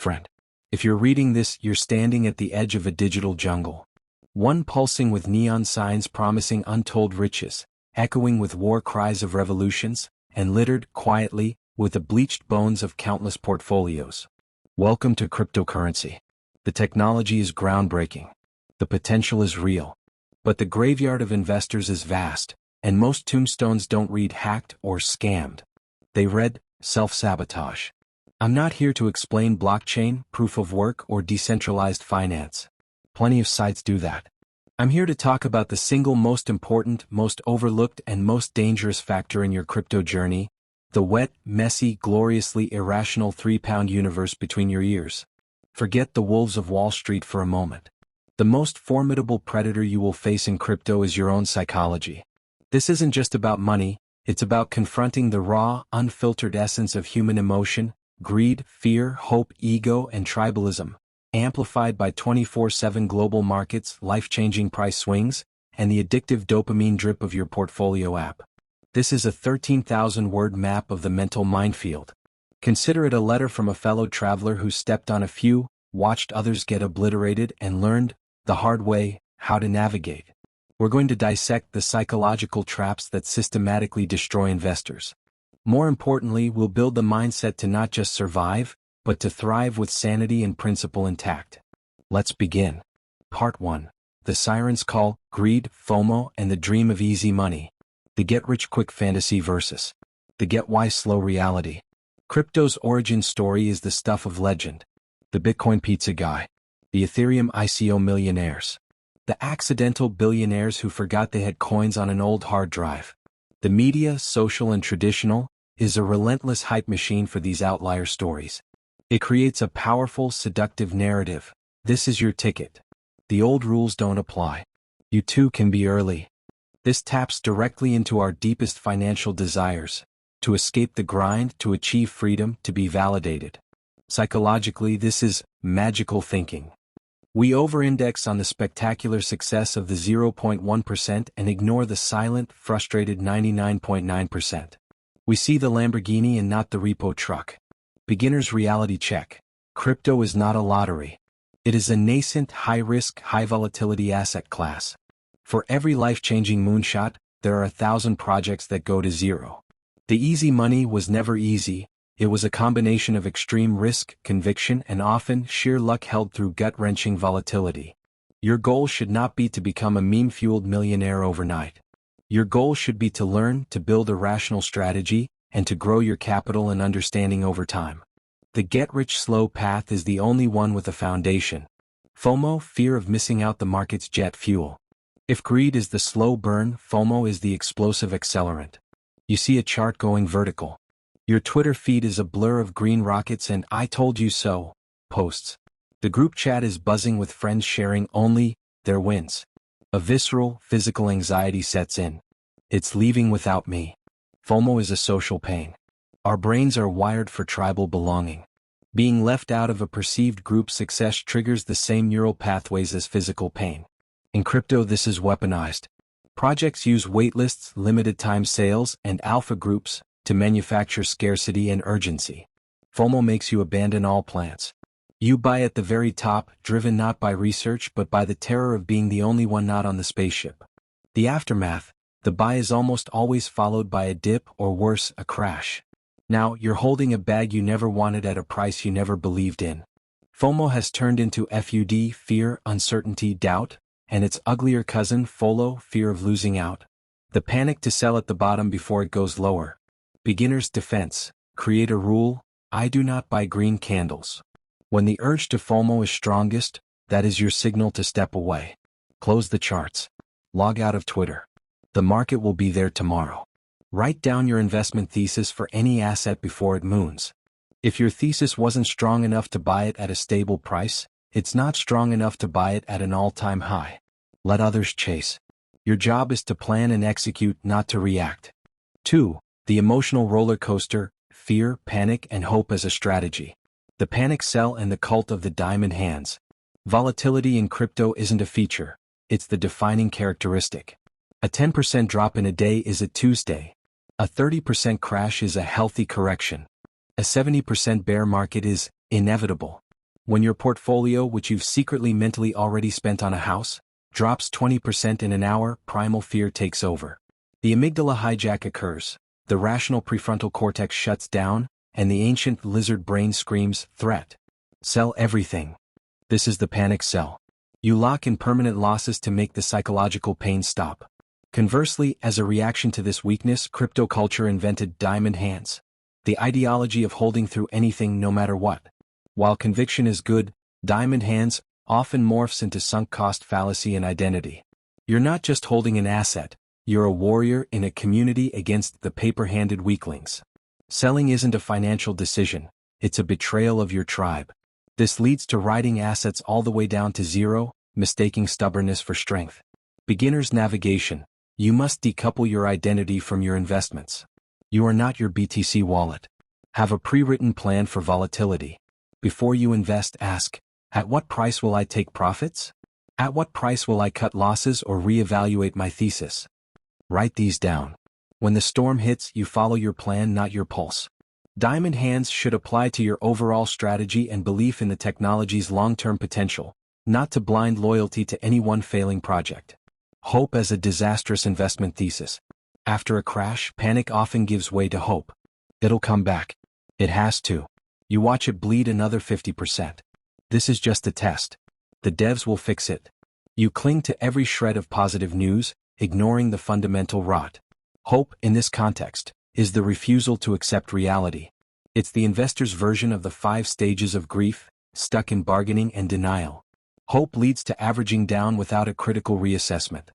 Friend, if you're reading this, you're standing at the edge of a digital jungle. One pulsing with neon signs promising untold riches, echoing with war cries of revolutions, and littered, quietly, with the bleached bones of countless portfolios. Welcome to cryptocurrency. The technology is groundbreaking. The potential is real. But the graveyard of investors is vast, and most tombstones don't read hacked or scammed. They read self-sabotage. I'm not here to explain blockchain, proof of work, or decentralized finance. Plenty of sites do that. I'm here to talk about the single most important, most overlooked, and most dangerous factor in your crypto journey, the wet, messy, gloriously irrational 3-pound universe between your ears. Forget the wolves of Wall Street for a moment. The most formidable predator you will face in crypto is your own psychology. This isn't just about money, it's about confronting the raw, unfiltered essence of human emotion, greed, fear, hope, ego, and tribalism, amplified by 24/7 global markets, life-changing price swings, and the addictive dopamine drip of your portfolio app. This is a 13,000-word map of the mental minefield. Consider it a letter from a fellow traveler who stepped on a few, watched others get obliterated, and learned, the hard way, how to navigate. We're going to dissect the psychological traps that systematically destroy investors. More importantly, we'll build the mindset to not just survive, but to thrive with sanity and principle intact. Let's begin. Part 1. The Siren's Call, Greed, FOMO, and the Dream of Easy Money. The get-rich-quick fantasy versus the get-why-slow reality. Crypto's origin story is the stuff of legend. The Bitcoin pizza guy. The Ethereum ICO millionaires. The accidental billionaires who forgot they had coins on an old hard drive. The media, social and traditional, is a relentless hype machine for these outlier stories. It creates a powerful, seductive narrative. This is your ticket. The old rules don't apply. You too can be early. This taps directly into our deepest financial desires. To escape the grind, to achieve freedom, to be validated. Psychologically, this is magical thinking. We over-index on the spectacular success of the 0.1% and ignore the silent, frustrated 99.9%. We see the Lamborghini and not the repo truck. Beginner's reality check. Crypto is not a lottery. It is a nascent, high-risk, high-volatility asset class. For every life-changing moonshot, there are 1,000 projects that go to zero. The easy money was never easy. It was a combination of extreme risk, conviction, and often sheer luck held through gut-wrenching volatility. Your goal should not be to become a meme-fueled millionaire overnight. Your goal should be to learn, to build a rational strategy, and to grow your capital and understanding over time. The get-rich-slow path is the only one with a foundation. FOMO, fear of missing out the market's jet fuel. If greed is the slow burn, FOMO is the explosive accelerant. You see a chart going vertical. Your Twitter feed is a blur of green rockets and "I told you so" posts. The group chat is buzzing with friends sharing only their wins. A visceral, physical anxiety sets in. It's leaving without me. FOMO is a social pain. Our brains are wired for tribal belonging. Being left out of a perceived group success triggers the same neural pathways as physical pain. In crypto, this is weaponized. Projects use waitlists, limited time sales, and alpha groups to manufacture scarcity and urgency. FOMO makes you abandon all plans. You buy at the very top, driven not by research but by the terror of being the only one not on the spaceship. The aftermath, the buy is almost always followed by a dip or worse, a crash. Now, you're holding a bag you never wanted at a price you never believed in. FOMO has turned into FUD, fear, uncertainty, doubt, and its uglier cousin, FOLO, fear of losing out. The panic to sell at the bottom before it goes lower. Beginner's defense. Create a rule: I do not buy green candles. When the urge to FOMO is strongest, that is your signal to step away. Close the charts. Log out of Twitter. The market will be there tomorrow. Write down your investment thesis for any asset before it moons. If your thesis wasn't strong enough to buy it at a stable price, it's not strong enough to buy it at an all-time high. Let others chase. Your job is to plan and execute, not to react. 2. The emotional roller coaster, fear, panic, and hope as a strategy. The panic sell and the cult of the diamond hands. Volatility in crypto isn't a feature, it's the defining characteristic. A 10% drop in a day is a Tuesday. A 30% crash is a healthy correction. A 70% bear market is inevitable. When your portfolio, which you've secretly mentally already spent on a house, drops 20% in an hour, primal fear takes over. The amygdala hijack occurs, the rational prefrontal cortex shuts down, and the ancient lizard brain screams, threat. Sell everything. This is the panic sell. You lock in permanent losses to make the psychological pain stop. Conversely, as a reaction to this weakness, crypto culture invented diamond hands, the ideology of holding through anything no matter what. While conviction is good, diamond hands often morphs into sunk cost fallacy and identity. You're not just holding an asset, you're a warrior in a community against the paper-handed weaklings. Selling isn't a financial decision, it's a betrayal of your tribe. This leads to writing assets all the way down to zero, mistaking stubbornness for strength. Beginner's navigation. You must decouple your identity from your investments. You are not your BTC wallet. Have a pre-written plan for volatility. Before you invest, ask, at what price will I take profits? At what price will I cut losses or reevaluate my thesis? Write these down. When the storm hits, you follow your plan, not your pulse. Diamond hands should apply to your overall strategy and belief in the technology's long-term potential, not to blind loyalty to any one failing project. Hope as a disastrous investment thesis. After a crash, panic often gives way to hope. It'll come back. It has to. You watch it bleed another 50%. This is just a test. The devs will fix it. You cling to every shred of positive news, ignoring the fundamental rot. Hope, in this context, is the refusal to accept reality. It's the investor's version of the 5 stages of grief, stuck in bargaining and denial. Hope leads to averaging down without a critical reassessment.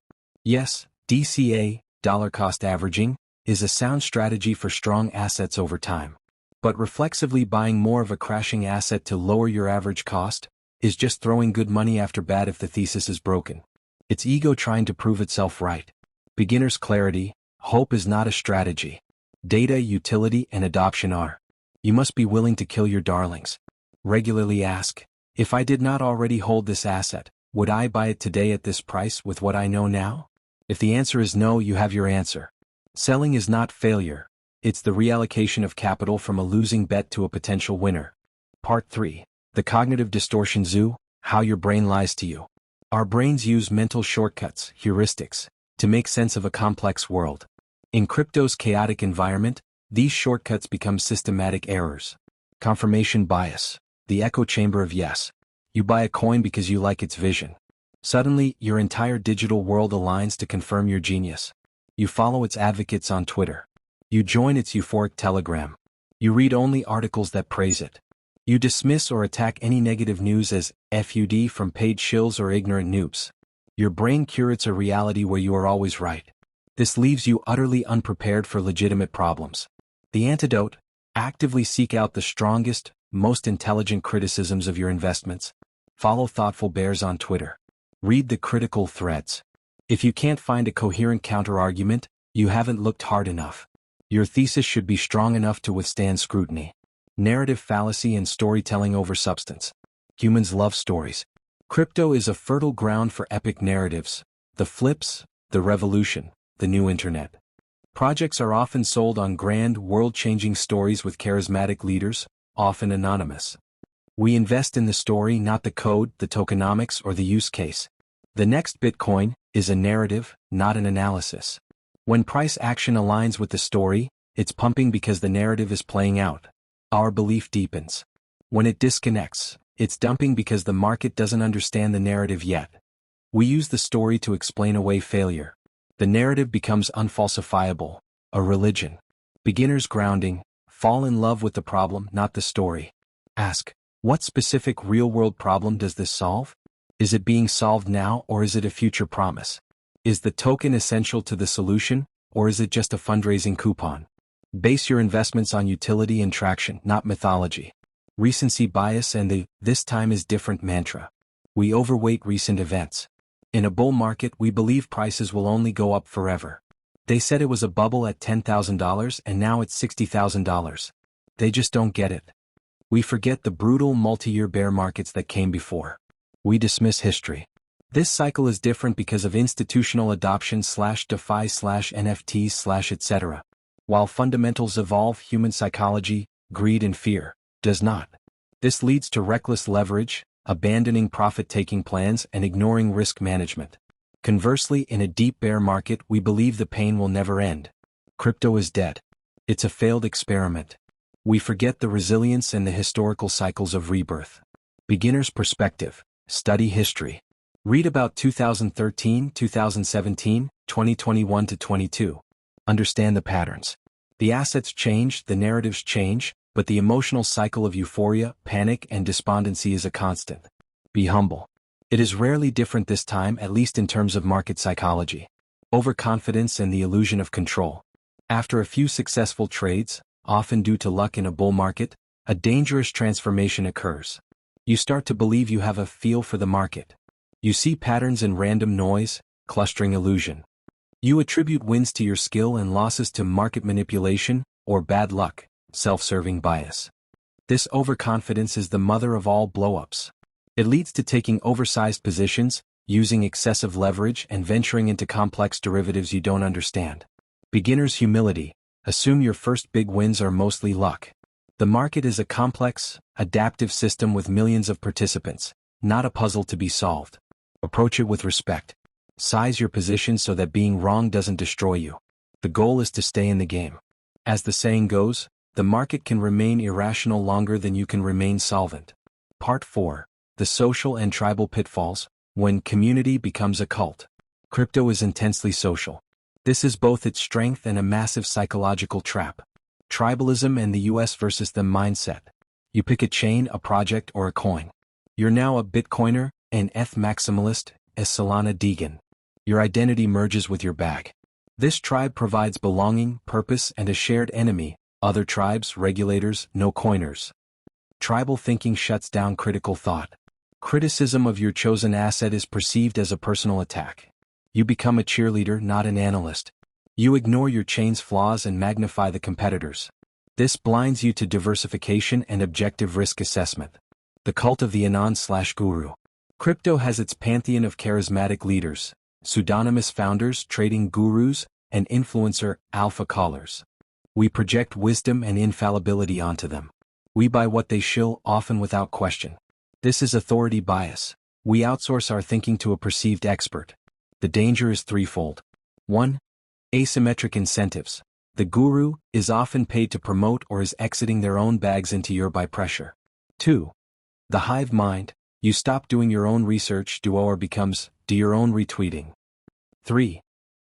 Yes, DCA, dollar cost averaging, is a sound strategy for strong assets over time. But reflexively buying more of a crashing asset to lower your average cost is just throwing good money after bad if the thesis is broken. It's ego trying to prove itself right. Beginner's clarity. Hope is not a strategy. Data, utility, and adoption are. You must be willing to kill your darlings. Regularly ask, if I did not already hold this asset, would I buy it today at this price with what I know now? If the answer is no, you have your answer. Selling is not failure. It's the reallocation of capital from a losing bet to a potential winner. Part 3. The Cognitive Distortion Zoo, How Your Brain Lies to You. Our brains use mental shortcuts, heuristics, to make sense of a complex world. In crypto's chaotic environment, these shortcuts become systematic errors. Confirmation bias, the echo chamber of yes. You buy a coin because you like its vision. Suddenly, your entire digital world aligns to confirm your genius. You follow its advocates on Twitter. You join its euphoric Telegram. You read only articles that praise it. You dismiss or attack any negative news as FUD from paid shills or ignorant noobs. Your brain curates a reality where you are always right. This leaves you utterly unprepared for legitimate problems. The antidote: actively seek out the strongest, most intelligent criticisms of your investments. Follow thoughtful bears on Twitter. Read the critical threads. If you can't find a coherent counterargument, you haven't looked hard enough. Your thesis should be strong enough to withstand scrutiny. Narrative fallacy and storytelling over substance. Humans love stories. Crypto is a fertile ground for epic narratives. The flips, the revolution, the new internet. Projects are often sold on grand, world-changing stories with charismatic leaders, often anonymous. We invest in the story, not the code, the tokenomics, or the use case. The next Bitcoin is a narrative, not an analysis. When price action aligns with the story, it's pumping because the narrative is playing out. Our belief deepens. When it disconnects, it's dumping because the market doesn't understand the narrative yet. We use the story to explain away failure. The narrative becomes unfalsifiable, a religion. Beginner's grounding. Fall in love with the problem, not the story. Ask, what specific real-world problem does this solve? Is it being solved now, or is it a future promise? Is the token essential to the solution, or is it just a fundraising coupon? Base your investments on utility and traction, not mythology. Recency bias and the "this time is different" mantra. We overweight recent events. In a bull market, we believe prices will only go up forever. They said it was a bubble at $10,000 and now it's $60,000. They just don't get it. We forget the brutal multi-year bear markets that came before. We dismiss history. This cycle is different because of institutional adoption /DeFi /NFTs etc. While fundamentals evolve, human psychology, greed and fear, does not. This leads to reckless leverage, abandoning profit-taking plans and ignoring risk management. Conversely, in a deep bear market, we believe the pain will never end. Crypto is dead. It's a failed experiment. We forget the resilience and the historical cycles of rebirth. Beginner's perspective. Study history. Read about 2013, 2017, 2021 to 22. Understand the patterns. The assets change, the narratives change, but the emotional cycle of euphoria, panic, and despondency is a constant. Be humble. It is rarely different this time, at least in terms of market psychology. Overconfidence and the illusion of control. After a few successful trades, often due to luck in a bull market, a dangerous transformation occurs. You start to believe you have a feel for the market. You see patterns in random noise, clustering illusion. You attribute wins to your skill and losses to market manipulation, or bad luck, self-serving bias. This overconfidence is the mother of all blow-ups. It leads to taking oversized positions, using excessive leverage, and venturing into complex derivatives you don't understand. Beginner's humility. Assume your first big wins are mostly luck. The market is a complex, adaptive system with millions of participants, not a puzzle to be solved. Approach it with respect. Size your position so that being wrong doesn't destroy you. The goal is to stay in the game. As the saying goes, the market can remain irrational longer than you can remain solvent. Part 4. The social and tribal pitfalls. When community becomes a cult. Crypto is intensely social. This is both its strength and a massive psychological trap. Tribalism and the US versus them mindset. You pick a chain, a project, or a coin. You're now a Bitcoiner, an ETH maximalist, a Solana Deegan. Your identity merges with your bag. This tribe provides belonging, purpose, and a shared enemy. Other tribes, regulators, no coiners. Tribal thinking shuts down critical thought. Criticism of your chosen asset is perceived as a personal attack. You become a cheerleader, not an analyst. You ignore your chain's flaws and magnify the competitors. This blinds you to diversification and objective risk assessment. The cult of the Anon/guru. Crypto has its pantheon of charismatic leaders, pseudonymous founders, trading gurus, and influencer alpha callers. We project wisdom and infallibility onto them. We buy what they shill, often without question. This is authority bias. We outsource our thinking to a perceived expert. The danger is threefold. 1. Asymmetric incentives. The guru is often paid to promote or is exiting their own bags into your by pressure. 2. The hive mind. You stop doing your own research, do or becomes do your own retweeting. 3.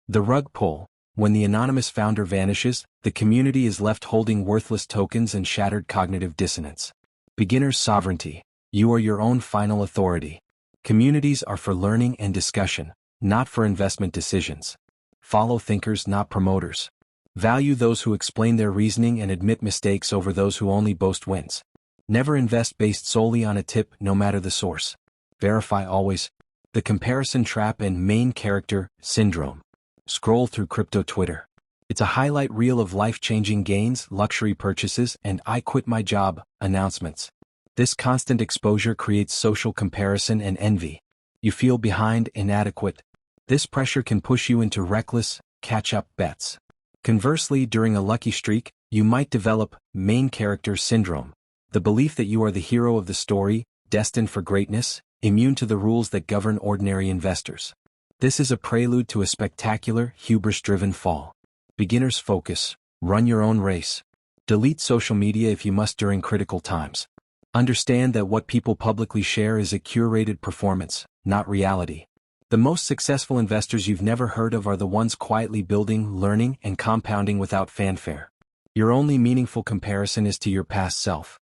The rug pull. When the anonymous founder vanishes, the community is left holding worthless tokens and shattered cognitive dissonance. Beginner's sovereignty. You are your own final authority. Communities are for learning and discussion, not for investment decisions. Follow thinkers, not promoters. Value those who explain their reasoning and admit mistakes over those who only boast wins. Never invest based solely on a tip, no matter the source. Verify always. The comparison trap and main character syndrome. Scroll through crypto Twitter. It's a highlight reel of life-changing gains, luxury purchases, and I quit my job announcements. This constant exposure creates social comparison and envy. You feel behind, inadequate. This pressure can push you into reckless, catch-up bets. Conversely, during a lucky streak, you might develop main character syndrome, the belief that you are the hero of the story, destined for greatness, immune to the rules that govern ordinary investors. This is a prelude to a spectacular, hubris-driven fall. Beginner's focus. Run your own race. Delete social media if you must during critical times. Understand that what people publicly share is a curated performance, not reality. The most successful investors you've never heard of are the ones quietly building, learning, and compounding without fanfare. Your only meaningful comparison is to your past self.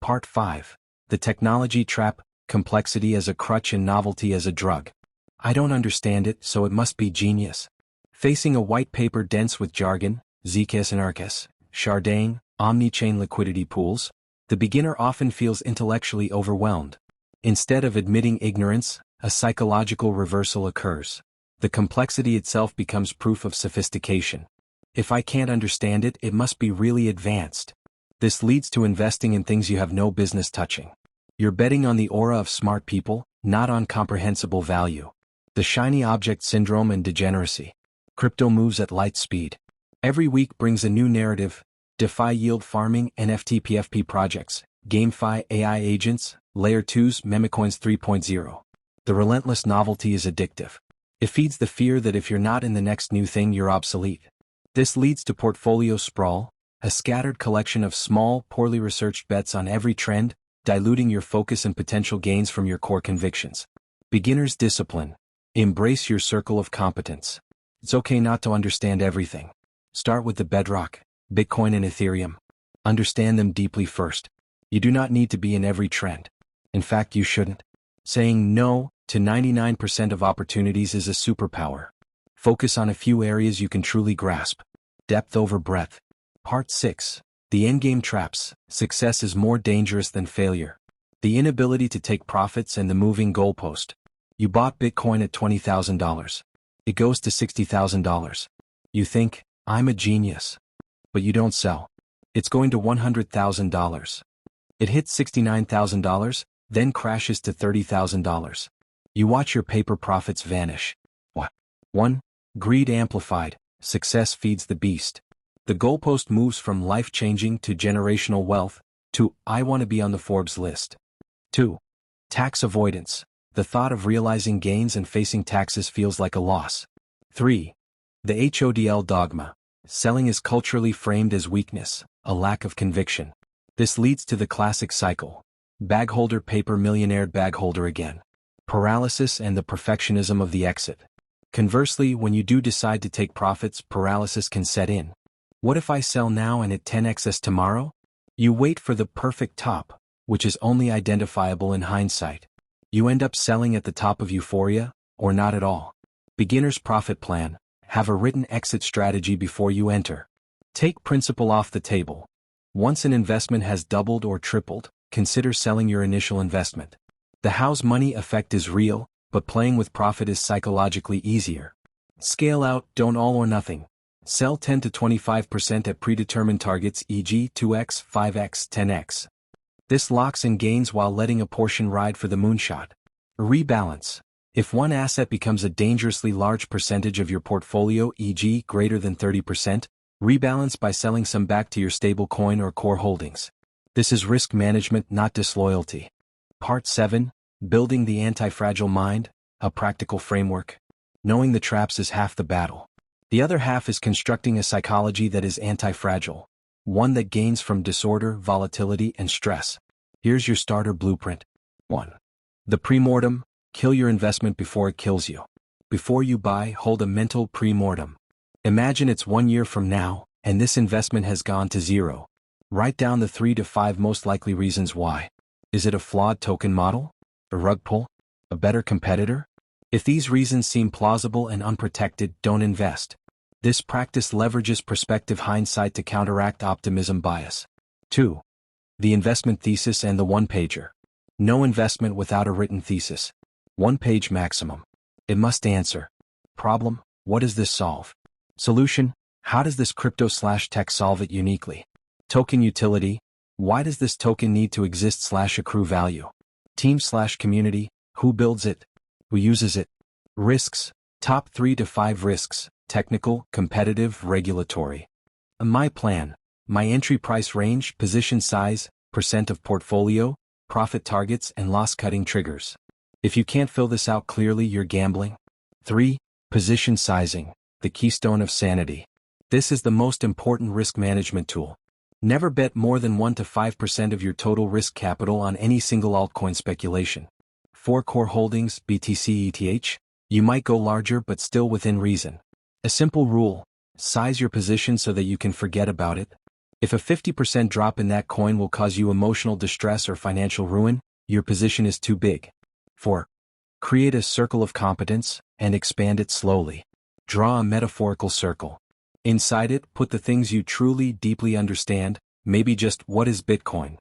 Part 5. The technology trap, complexity as a crutch and novelty as a drug. I don't understand it, so it must be genius. Facing a white paper dense with jargon, ZKs and ARKs, Chardane, omni-chain liquidity pools, the beginner often feels intellectually overwhelmed. Instead of admitting ignorance, a psychological reversal occurs. The complexity itself becomes proof of sophistication. If I can't understand it, it must be really advanced. This leads to investing in things you have no business touching. You're betting on the aura of smart people, not on comprehensible value. The shiny object syndrome and degeneracy. Crypto moves at light speed. Every week brings a new narrative. DeFi yield farming, NFT PFP projects, GameFi AI agents, Layer 2's Memecoins 3.0. The relentless novelty is addictive. It feeds the fear that if you're not in the next new thing, you're obsolete. This leads to portfolio sprawl, a scattered collection of small, poorly researched bets on every trend, diluting your focus and potential gains from your core convictions. Beginner's discipline. Embrace your circle of competence. It's okay not to understand everything. Start with the bedrock, Bitcoin and Ethereum. Understand them deeply first. You do not need to be in every trend. In fact, you shouldn't. Saying no to 99% of opportunities is a superpower. Focus on a few areas you can truly grasp. Depth over breadth. Part 6. The Endgame Traps. Success is more dangerous than failure. The inability to take profits and the moving goalpost. You bought Bitcoin at $20,000. It goes to $60,000. You think, I'm a genius. But you don't sell. It's going to $100,000. It hits $69,000, then crashes to $30,000. You watch your paper profits vanish. What? 1. Greed amplified. Success feeds the beast. The goalpost moves from life-changing to generational wealth, to I want to be on the Forbes list. 2. Tax avoidance. The thought of realizing gains and facing taxes feels like a loss. 3. The HODL dogma. Selling is culturally framed as weakness, a lack of conviction. This leads to the classic cycle. Bagholder paper millionaire bagholder again. Paralysis and the perfectionism of the exit. Conversely, when you do decide to take profits, paralysis can set in. What if I sell now and it 10x's tomorrow? You wait for the perfect top, which is only identifiable in hindsight. You end up selling at the top of euphoria, or not at all. Beginner's profit plan. Have a written exit strategy before you enter. Take principal off the table. Once an investment has doubled or tripled, consider selling your initial investment. The house money effect is real, but playing with profit is psychologically easier. Scale out, don't all or nothing. Sell 10 to 25% at predetermined targets, e.g. 2x, 5x, 10x. This locks in gains while letting a portion ride for the moonshot. Rebalance. If one asset becomes a dangerously large percentage of your portfolio, e.g. greater than 30%, rebalance by selling some back to your stable coin or core holdings. This is risk management, not disloyalty. Part 7. Building the Anti-Fragile Mind, a Practical Framework. Knowing the traps is half the battle. The other half is constructing a psychology that is anti-fragile, one that gains from disorder, volatility, and stress. Here's your starter blueprint. 1. The premortem. Kill your investment before it kills you. Before you buy, hold a mental premortem. Imagine it's 1 year from now, and this investment has gone to zero. Write down the 3 to 5 most likely reasons why. Is it a flawed token model? A rug pull? A better competitor? If these reasons seem plausible and unprotected, don't invest. This practice leverages prospective hindsight to counteract optimism bias. 2. The investment thesis and the one-pager. No investment without a written thesis. 1 page maximum. It must answer. Problem: what does this solve? Solution: how does this crypto/tech solve it uniquely? Token utility: why does this token need to exist/accrue value? Team/community: who builds it? Who uses it? Risks: top 3 to 5 risks, technical, competitive, regulatory. My plan: my entry price range, position size, percent of portfolio, profit targets, and loss-cutting triggers. If you can't fill this out clearly, you're gambling. 3. Position sizing, the keystone of sanity. This is the most important risk management tool. Never bet more than 1 to 5% of your total risk capital on any single altcoin speculation. 4 core holdings, BTC, ETH. You might go larger but still within reason. A simple rule: size your position so that you can forget about it. If a 50% drop in that coin will cause you emotional distress or financial ruin, your position is too big. 4. Create a circle of competence, and expand it slowly. Draw a metaphorical circle. Inside it, put the things you truly, deeply understand, maybe just what is Bitcoin.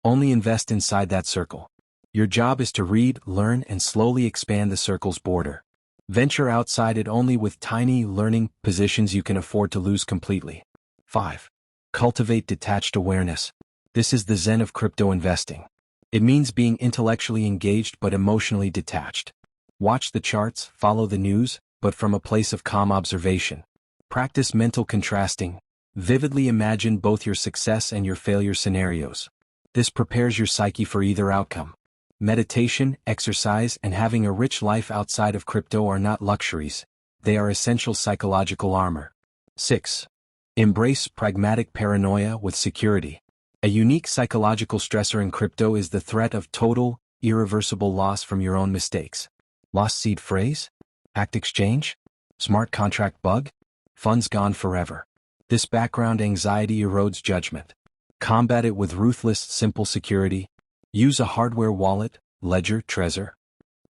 Only invest inside that circle. Your job is to read, learn, and slowly expand the circle's border. Venture outside it only with tiny, learning positions you can afford to lose completely. 5. Cultivate detached awareness. This is the zen of crypto investing. It means being intellectually engaged but emotionally detached. Watch the charts, follow the news, but from a place of calm observation. Practice mental contrasting. Vividly imagine both your success and your failure scenarios. This prepares your psyche for either outcome. Meditation, exercise, and having a rich life outside of crypto are not luxuries. They are essential psychological armor. 6. Embrace pragmatic paranoia with security. A unique psychological stressor in crypto is the threat of total, irreversible loss from your own mistakes. Lost seed phrase? Hacked exchange? Smart contract bug? Funds gone forever. This background anxiety erodes judgment. Combat it with ruthless, simple security. Use a hardware wallet, ledger, Trezor.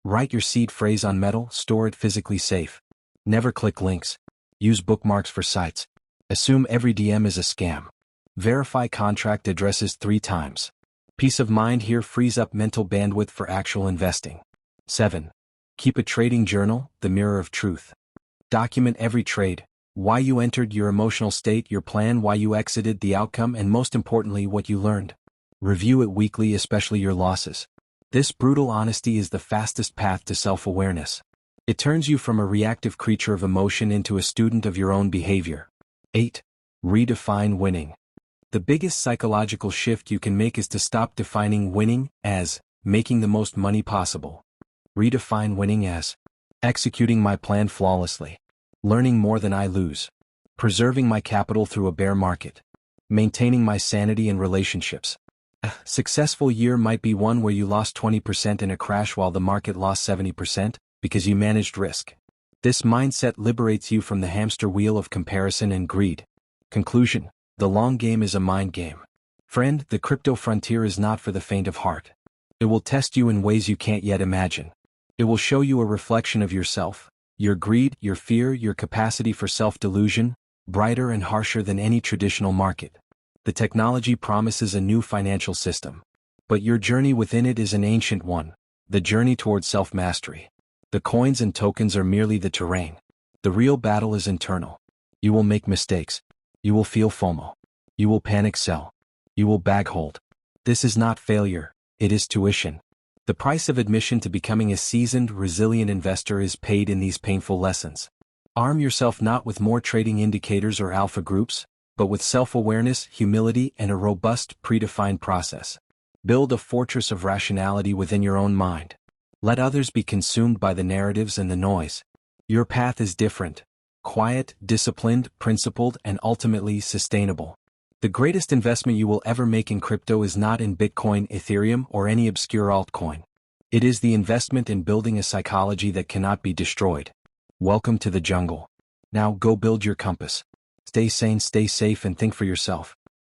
Write your seed phrase on metal, store it physically safe. Never click links. Use bookmarks for sites. Assume every DM is a scam. Verify contract addresses 3 times. Peace of mind here frees up mental bandwidth for actual investing. 7. Keep a trading journal, the mirror of truth. Document every trade. Why you entered, your emotional state, your plan, why you exited, the outcome, and most importantly, what you learned. Review it weekly, especially your losses. This brutal honesty is the fastest path to self-awareness. It turns you from a reactive creature of emotion into a student of your own behavior. 8. Redefine winning. The biggest psychological shift you can make is to stop defining winning as making the most money possible. Redefine winning as executing my plan flawlessly, learning more than I lose, preserving my capital through a bear market, maintaining my sanity in relationships. A successful year might be one where you lost 20% in a crash while the market lost 70% because you managed risk. This mindset liberates you from the hamster wheel of comparison and greed. Conclusion: the long game is a mind game. Friend, the crypto frontier is not for the faint of heart. It will test you in ways you can't yet imagine. It will show you a reflection of yourself, your greed, your fear, your capacity for self-delusion, brighter and harsher than any traditional market. The technology promises a new financial system, but your journey within it is an ancient one, the journey towards self-mastery. The coins and tokens are merely the terrain. The real battle is internal. You will make mistakes. You will feel FOMO. You will panic sell. You will bag hold. This is not failure, it is tuition. The price of admission to becoming a seasoned, resilient investor is paid in these painful lessons. Arm yourself not with more trading indicators or alpha groups, but with self-awareness, humility, and a robust, predefined process. Build a fortress of rationality within your own mind. Let others be consumed by the narratives and the noise. Your path is different: quiet, disciplined, principled, and ultimately sustainable. The greatest investment you will ever make in crypto is not in Bitcoin, Ethereum, or any obscure altcoin. It is the investment in building a psychology that cannot be destroyed. Welcome to the jungle. Now go build your compass. Stay sane, stay safe, and think for yourself.